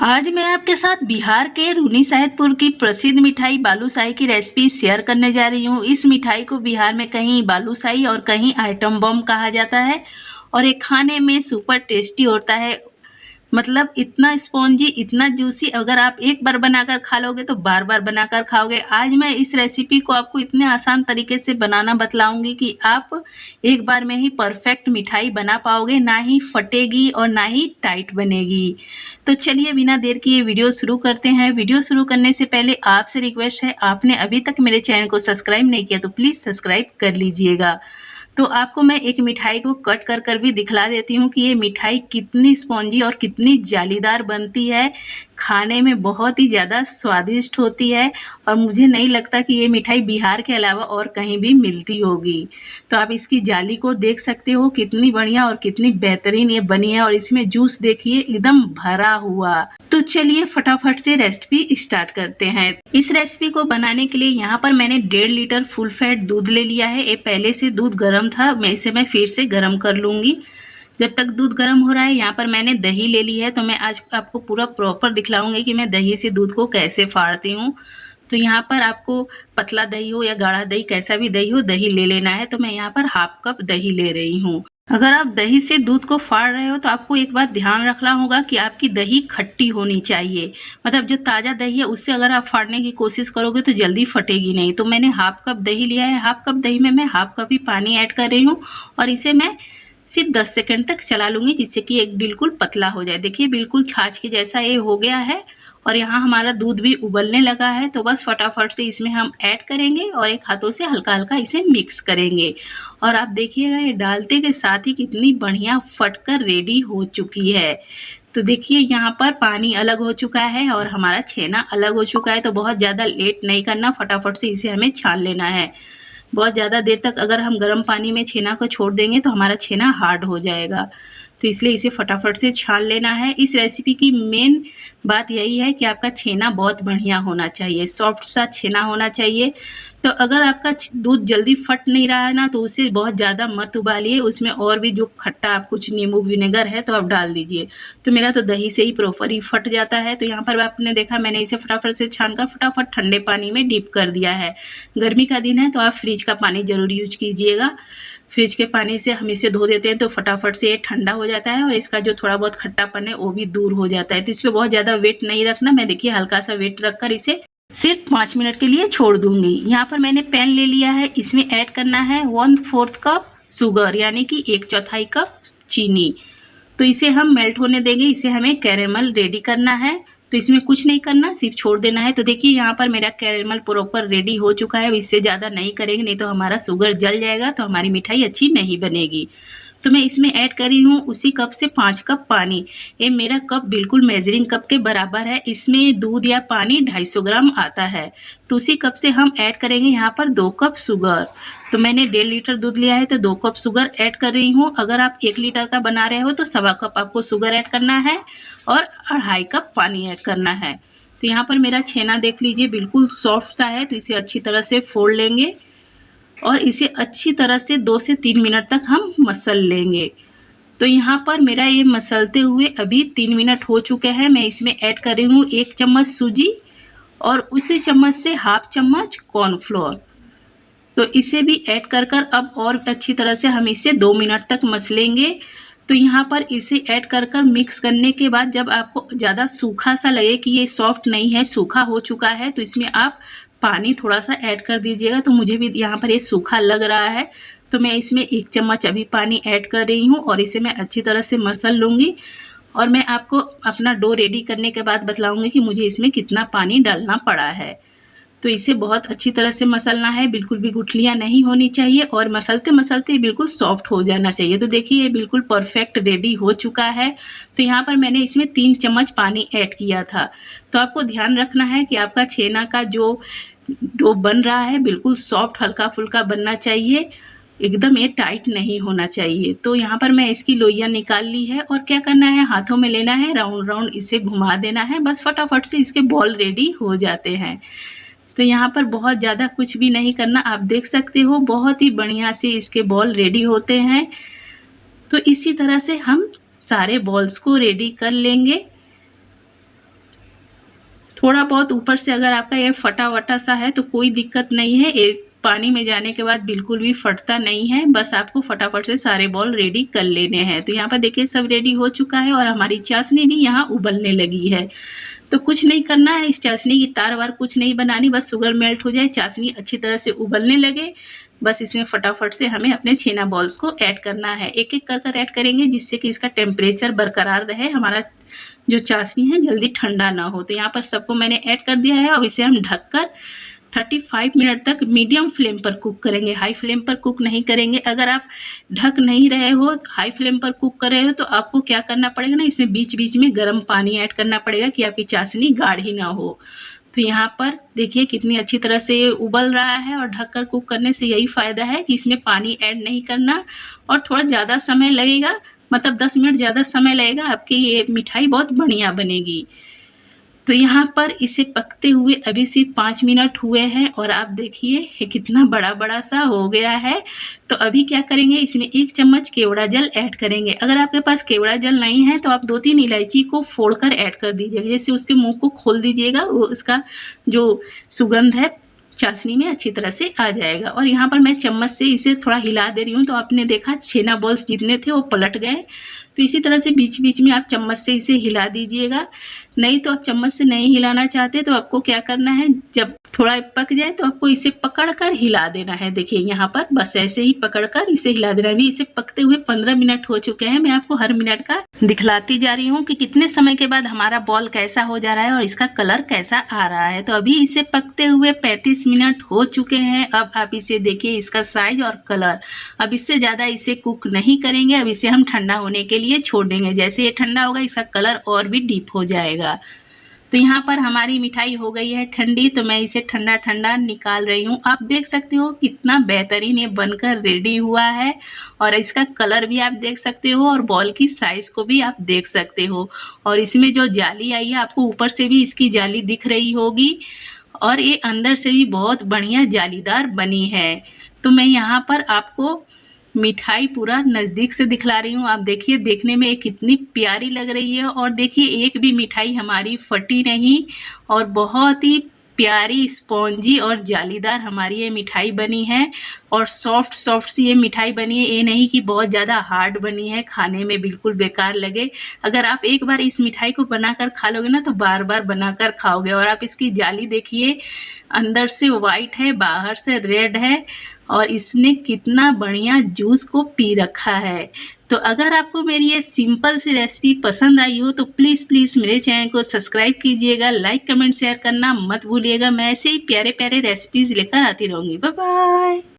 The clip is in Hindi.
आज मैं आपके साथ बिहार के रूनी सैदपुर की प्रसिद्ध मिठाई बालूशाही की रेसिपी शेयर करने जा रही हूँ। इस मिठाई को बिहार में कहीं बालूशाही और कहीं आइटम बम कहा जाता है और ये खाने में सुपर टेस्टी होता है। मतलब इतना स्पॉन्जी, इतना जूसी, अगर आप एक बार बनाकर खा लोगे तो बार बार बनाकर खाओगे। आज मैं इस रेसिपी को आपको इतने आसान तरीके से बनाना बतलाऊंगी कि आप एक बार में ही परफेक्ट मिठाई बना पाओगे, ना ही फटेगी और ना ही टाइट बनेगी। तो चलिए बिना देर किए वीडियो शुरू करते हैं। वीडियो शुरू करने से पहले आपसे रिक्वेस्ट है, आपने अभी तक मेरे चैनल को सब्सक्राइब नहीं किया तो प्लीज़ सब्सक्राइब कर लीजिएगा। तो आपको मैं एक मिठाई को कट कर भी दिखला देती हूँ कि ये मिठाई कितनी स्पॉन्जी और कितनी जालीदार बनती है। खाने में बहुत ही ज़्यादा स्वादिष्ट होती है और मुझे नहीं लगता कि ये मिठाई बिहार के अलावा और कहीं भी मिलती होगी। तो आप इसकी जाली को देख सकते हो, कितनी बढ़िया और कितनी बेहतरीन ये बनी है और इसमें जूस देखिए एकदम भरा हुआ। तो चलिए फटाफट से रेसिपी स्टार्ट करते हैं। इस रेसिपी को बनाने के लिए यहाँ पर मैंने 1.5 लीटर फुल फैट दूध ले लिया है। ये पहले से दूध गर्म था, मैं इसे फिर से गर्म कर लूँगी। जब तक दूध गर्म हो रहा है यहाँ पर मैंने दही ले ली है। तो मैं आज आपको पूरा प्रॉपर दिखलाऊंगी कि मैं दही से दूध को कैसे फाड़ती हूँ। तो यहाँ पर आपको पतला दही हो या गाढ़ा दही, कैसा भी दही हो, दही ले लेना है। तो मैं यहाँ पर हाफ कप दही ले रही हूँ। अगर आप दही से दूध को फाड़ रहे हो तो आपको एक बात ध्यान रखना होगा कि आपकी दही खट्टी होनी चाहिए। मतलब जो ताज़ा दही है उससे अगर आप फाड़ने की कोशिश करोगे तो जल्दी फटेगी नहीं। तो मैंने हाफ कप दही लिया है। हाफ कप दही में मैं हाफ कप ही पानी ऐड कर रही हूँ और इसे मैं सिर्फ 10 सेकंड तक चला लूँगी, जिससे कि एक बिल्कुल पतला हो जाए। देखिए बिल्कुल छाछ के जैसा ये हो गया है और यहाँ हमारा दूध भी उबलने लगा है। तो बस फटाफट से इसमें हम ऐड करेंगे और एक हाथों से हल्का हल्का इसे मिक्स करेंगे। और आप देखिएगा ये डालते के साथ ही कितनी बढ़िया फटकर रेडी हो चुकी है। तो देखिए यहाँ पर पानी अलग हो चुका है और हमारा छेना अलग हो चुका है। तो बहुत ज़्यादा लेट नहीं करना, फटाफट से इसे हमें छान लेना है। बहुत ज़्यादा देर तक अगर हम गर्म पानी में छेना को छोड़ देंगे तो हमारा छेना हार्ड हो जाएगा। तो इसलिए इसे फटाफट से छान लेना है। इस रेसिपी की मेन बात यही है कि आपका छेना बहुत बढ़िया होना चाहिए, सॉफ्ट सा छेना होना चाहिए। तो अगर आपका दूध जल्दी फट नहीं रहा है ना, तो उसे बहुत ज़्यादा मत उबालिए। उसमें और भी जो खट्टा आप कुछ नींबू विनेगर है तो आप डाल दीजिए। तो मेरा तो दही से ही प्रॉपर ही फट जाता है। तो यहाँ पर आपने देखा मैंने इसे फटाफट से छान कर फटाफट ठंडे पानी में डिप कर दिया है। गर्मी का दिन है तो आप फ्रिज का पानी ज़रूर यूज कीजिएगा। फ्रिज के पानी से हम इसे धो देते हैं तो फटाफट से ये ठंडा हो जाता है और इसका जो थोड़ा बहुत खट्टापन है वो भी दूर हो जाता है। तो इस पर बहुत ज़्यादा वेट नहीं रखना। मैं देखिए हल्का सा वेट रखकर इसे सिर्फ 5 मिनट के लिए छोड़ दूंगी। यहाँ पर मैंने पैन ले लिया है, इसमें ऐड करना है 1/4 कप शुगर, यानी कि 1/4 कप चीनी। तो इसे हम मेल्ट होने देंगे, इसे हमें कैरेमल रेडी करना है। तो इसमें कुछ नहीं करना, सिर्फ छोड़ देना है। तो देखिए यहाँ पर मेरा कैरेमल प्रॉपर रेडी हो चुका है। इससे ज़्यादा नहीं करेंगे, नहीं तो हमारा शुगर जल जाएगा, तो हमारी मिठाई अच्छी नहीं बनेगी। तो मैं इसमें ऐड कर रही हूँ उसी कप से 5 कप पानी। ये मेरा कप बिल्कुल मेजरिंग कप के बराबर है। इसमें दूध या पानी 250 ग्राम आता है। तो उसी कप से हम ऐड करेंगे यहाँ पर 2 कप शुगर। तो मैंने 1.5 लीटर दूध लिया है तो 2 कप शुगर ऐड कर रही हूँ। अगर आप 1 लीटर का बना रहे हो तो 1.25 कप आपको शुगर ऐड करना है और 2.5 कप पानी ऐड करना है। तो यहाँ पर मेरा छेना देख लीजिए बिल्कुल सॉफ्ट सा है। तो इसे अच्छी तरह से फोड़ लेंगे और इसे अच्छी तरह से 2 से 3 मिनट तक हम मसल लेंगे। तो यहाँ पर मेरा ये मसलते हुए अभी 3 मिनट हो चुके हैं। मैं इसमें ऐड कर रही हूँ 1 चम्मच सूजी और उसी चम्मच से हाफ चम्मच कॉर्नफ्लोर। तो इसे भी ऐड कर अब और अच्छी तरह से हम इसे 2 मिनट तक मसलेंगे। तो यहाँ पर इसे ऐड कर मिक्स करने के बाद जब आपको ज़्यादा सूखा सा लगे कि ये सॉफ्ट नहीं है, सूखा हो चुका है, तो इसमें आप पानी थोड़ा सा ऐड कर दीजिएगा। तो मुझे भी यहाँ पर ये सूखा लग रहा है तो मैं इसमें 1 चम्मच अभी पानी ऐड कर रही हूँ और इसे मैं अच्छी तरह से मसल लूँगी। और मैं आपको अपना डो रेडी करने के बाद बतलाऊँगी कि मुझे इसमें कितना पानी डालना पड़ा है। तो इसे बहुत अच्छी तरह से मसलना है, बिल्कुल भी गुठलियाँ नहीं होनी चाहिए और मसलते मसलते बिल्कुल सॉफ्ट हो जाना चाहिए। तो देखिए ये बिल्कुल परफेक्ट रेडी हो चुका है। तो यहाँ पर मैंने इसमें 3 चम्मच पानी ऐड किया था। तो आपको ध्यान रखना है कि आपका छेना का जो डो बन रहा है बिल्कुल सॉफ्ट हल्का फुल्का बनना चाहिए, एकदम ये टाइट नहीं होना चाहिए। तो यहाँ पर मैं इसकी लोइयाँ निकाल ली है और क्या करना है, हाथों में लेना है, राउंड राउंड इसे घुमा देना है। बस फटाफट से इसके बॉल रेडी हो जाते हैं। तो यहाँ पर बहुत ज़्यादा कुछ भी नहीं करना, आप देख सकते हो बहुत ही बढ़िया से इसके बॉल रेडी होते हैं। तो इसी तरह से हम सारे बॉल्स को रेडी कर लेंगे। थोड़ा बहुत ऊपर से अगर आपका ये फटा वटा सा है तो कोई दिक्कत नहीं है, एक पानी में जाने के बाद बिल्कुल भी फटता नहीं है। बस आपको फटाफट से सारे बॉल रेडी कर लेने हैं। तो यहाँ पर देखिए सब रेडी हो चुका है और हमारी चाशनी भी यहाँ उबलने लगी है। तो कुछ नहीं करना है, इस चाशनी की तार वार कुछ नहीं बनानी, बस शुगर मेल्ट हो जाए, चाशनी अच्छी तरह से उबलने लगे, बस इसमें फटाफट से हमें अपने छेना बॉल्स को ऐड करना है। एक एक कर ऐड करेंगे जिससे कि इसका टेम्परेचर बरकरार रहे, हमारा जो चाशनी है जल्दी ठंडा ना हो। तो यहाँ पर सबको मैंने ऐड कर दिया है। अब इसे हम ढककर 35 मिनट तक मीडियम फ्लेम पर कुक करेंगे, हाई फ्लेम पर कुक नहीं करेंगे। अगर आप ढक नहीं रहे हो, हाई फ्लेम पर कुक कर रहे हो, तो आपको क्या करना पड़ेगा ना, इसमें बीच बीच में गर्म पानी ऐड करना पड़ेगा कि आपकी चाशनी गाढ़ी ना हो। तो यहाँ पर देखिए कितनी अच्छी तरह से ये उबल रहा है और ढककर कुक करने से यही फ़ायदा है कि इसमें पानी ऐड नहीं करना और थोड़ा ज़्यादा समय लगेगा, मतलब 10 मिनट ज़्यादा समय लगेगा, आपकी ये मिठाई बहुत बढ़िया बनेगी। तो यहाँ पर इसे पकते हुए अभी सिर्फ 5 मिनट हुए हैं और आप देखिए ये कितना बड़ा बड़ा सा हो गया है। तो अभी क्या करेंगे, इसमें 1 चम्मच केवड़ा जल ऐड करेंगे। अगर आपके पास केवड़ा जल नहीं है तो आप 2-3 इलायची को फोड़कर ऐड कर दीजिएगा, जैसे उसके मुंह को खोल दीजिएगा, वो इसका जो सुगंध है चाशनी में अच्छी तरह से आ जाएगा। और यहाँ पर मैं चम्मच से इसे थोड़ा हिला दे रही हूँ, तो आपने देखा छेना बॉल्स जितने थे वो पलट गए। तो इसी तरह से बीच बीच में आप चम्मच से इसे हिला दीजिएगा। नहीं तो आप चम्मच से नहीं हिलाना चाहते तो आपको क्या करना है, जब थोड़ा पक जाए तो आपको इसे पकड़कर हिला देना है। देखिए यहाँ पर बस ऐसे ही पकड़कर इसे हिला देना है। अभी इसे पकते हुए 15 मिनट हो चुके हैं। मैं आपको हर मिनट का दिखलाती जा रही हूँ कि कितने समय के बाद हमारा बॉल कैसा हो जा रहा है और इसका कलर कैसा आ रहा है। तो अभी इसे पकते हुए 35 मिनट हो चुके हैं। अब आप इसे देखिए, इसका साइज और कलर। अब इससे ज़्यादा इसे कुक नहीं करेंगे, अब इसे हम ठंडा होने के लिए छोड़ देंगे। जैसे ये ठंडा होगा इसका कलर और भी डीप हो जाएगा। तो यहाँ पर हमारी मिठाई हो गई है ठंडी, तो मैं इसे ठंडा ठंडा निकाल रही हूँ। आप देख सकते हो कितना बेहतरीन ये बनकर रेडी हुआ है और इसका कलर भी आप देख सकते हो और बॉल की साइज़ को भी आप देख सकते हो। और इसमें जो जाली आई है, आपको ऊपर से भी इसकी जाली दिख रही होगी और ये अंदर से भी बहुत बढ़िया जालीदार बनी है। तो मैं यहाँ पर आपको मिठाई पूरा नज़दीक से दिखला रही हूँ। आप देखिए देखने में ये कितनी प्यारी लग रही है और देखिए एक भी मिठाई हमारी फटी नहीं और बहुत ही प्यारी स्पॉन्जी और जालीदार हमारी ये मिठाई बनी है और सॉफ्ट सॉफ्ट सी ये मिठाई बनी है। ये नहीं कि बहुत ज़्यादा हार्ड बनी है, खाने में बिल्कुल बेकार लगे। अगर आप एक बार इस मिठाई को बनाकर खा लोगे ना तो बार बार बनाकर खाओगे। और आप इसकी जाली देखिए, अंदर से वाइट है, बाहर से रेड है और इसने कितना बढ़िया जूस को पी रखा है। तो अगर आपको मेरी ये सिंपल सी रेसिपी पसंद आई हो तो प्लीज़ मेरे चैनल को सब्सक्राइब कीजिएगा, लाइक कमेंट शेयर करना मत भूलिएगा। मैं ऐसे ही प्यारे प्यारे रेसिपीज़ लेकर आती रहूँगी। Bye bye.